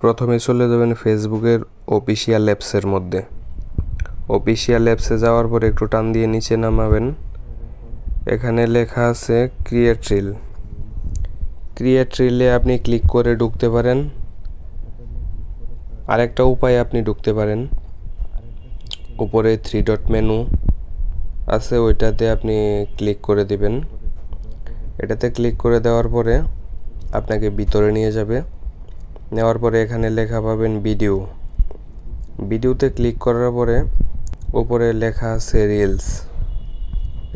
প্রথমে চলে যাবেন ফেসবুকের অফিসিয়াল অ্যাপসের মধ্যে। অফিসিয়াল অ্যাপসে যাওয়ার পরে একটু টান দিয়ে নিচে নামাবেন। এখানে লেখা আছে ক্রিয়েট রিল। ক্রিয়েট রিলে আপনি ক্লিক করে ঢুকতে পারেন। আরেকটা উপায় আপনি ঢুকতে পারেন, উপরে 3 ডট মেনু আছে, ওইটাতে আপনি ক্লিক করে দিবেন। এটাতে ক্লিক করে দেওয়ার পরে আপনাকে ভিতরে নিয়ে যাবে। নেওয়ার পরে এখানে লেখা পাবেন ভিডিও। ভিডিওতে ক্লিক করার পরে উপরে লেখা আছে রিলস।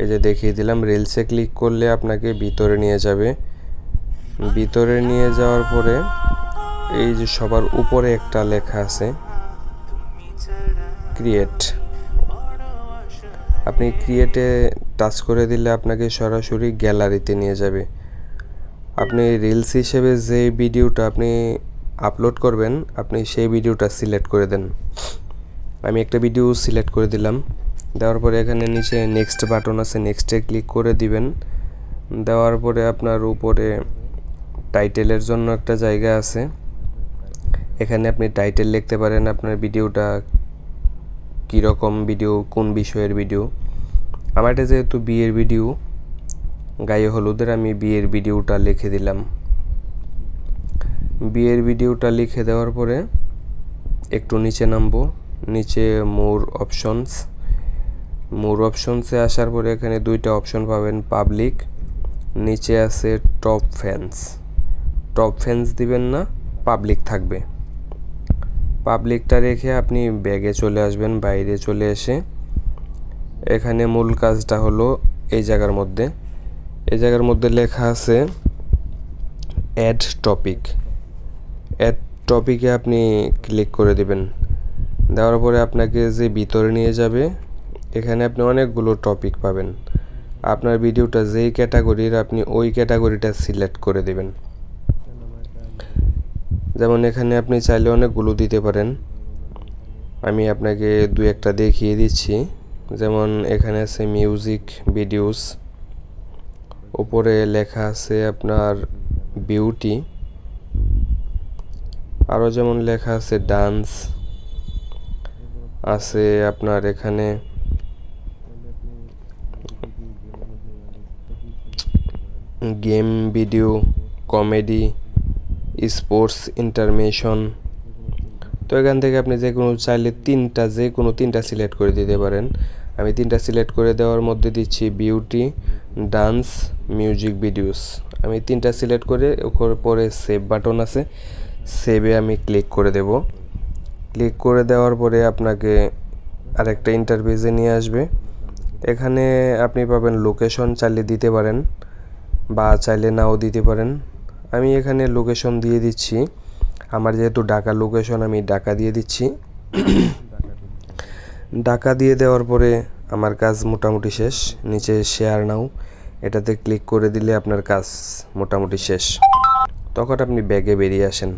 এই যে দেখিয়ে দিলাম, রিলসে ক্লিক করলে আপনাকে ভিতরে নিয়ে যাবে। ভিতরে নিয়ে যাওয়ার পরে এই যে সবার উপরে একটা লেখা আছে ক্রিয়েট। আপনি ক্রিয়েটে টাচ করে দিলে আপনাকে সরাসরি গ্যালারিতে নিয়ে যাবে। আপনি রিলস হিসেবে যে ভিডিওটা আপনি আপলোড করবেন, আপনি সেই ভিডিওটা সিলেক্ট করে দেন। আমি একটা ভিডিও সিলেক্ট করে দিলাম। দেওয়ার পরে এখানে নিচে নেক্সট বাটন আছে, নেক্সটে ক্লিক করে দিবেন। দেওয়ার পরে আপনার উপরে টাইটেলের জন্য একটা জায়গা আছে, এখানে আপনি টাইটেল লিখতে পারেন আপনার ভিডিওটা কীরকম ভিডিও, কোন বিষয়ের ভিডিও। আমার এটা যেহেতু বিয়ের ভিডিও, গায়ে হলুদের, আমি বিয়ের ভিডিওটা লিখে দিলাম। বিয়ের ভিডিওটা লিখে দেওয়ার পরে একটু নিচে নামবো। নিচে মোর অপশনসে আসার পরে এখানে দুইটা অপশন পাবেন, পাবলিক, নিচে আছে টপ ফ্যান্স দিবেন না, পাবলিক থাকবে। পাবলিকটা রেখে আপনি ব্যাগে চলে আসবেন। বাইরে চলে এসে এখানে মূল কাজটা হলো এই জায়গার মধ্যে লেখা আছে অ্যাড টপিকে আপনি ক্লিক করে দিবেন। দেওয়ার পরে আপনাকে যে ভিতরে নিয়ে যাবে, এখানে আপনি অনেকগুলো টপিক পাবেন। আপনার ভিডিওটা যেই ক্যাটাগরির, আপনি ওই ক্যাটাগরিটা সিলেক্ট করে দেবেন। যেমন এখানে আপনি চাইলে অনেকগুলো দিতে পারেন, আমি আপনাকে দু একটা দেখিয়ে দিচ্ছি। যেমন এখানে আছে মিউজিক ভিডিওস, উপরে লেখা আছে আপনার বিউটি, আরও যেমন লেখা আছে ডান্স আছে, আপনার এখানে গেম ভিডিও, কমেডি, স্পোর্টস, ইন্টারমেশন। তো এখান থেকে আপনি যে কোনো তিনটা সিলেক্ট করে দিতে পারেন। আমি তিনটা সিলেক্ট করে দেওয়ার মধ্যে দিচ্ছি বিউটি, ডান্স, মিউজিক ভিডিওস। আমি তিনটা সিলেক্ট করে পরে সেভ বাটন আছে, সেভে আমি ক্লিক করে দেব। ক্লিক করে দেওয়ার পরে আপনাকে আরেকটা ইন্টারফেসে নিয়ে আসবে। এখানে আপনি পাবেন লোকেশন, চাইলে দিতে পারেন বা চাইলে নাও দিতে পারেন। আমি এখানে লোকেশন দিয়ে দিচ্ছি, আমার যেহেতু ঢাকা লোকেশন, আমি ঢাকা দিয়ে দিচ্ছি। ঢাকা দিয়ে দেওয়ার পরে আমার কাজ মোটামুটি শেষ। নিচে শেয়ার নাও, এটাতে ক্লিক করে দিলে আপনার কাজ মোটামুটি শেষ। তখন আপনি ব্যাগে বেরিয়ে আসেন।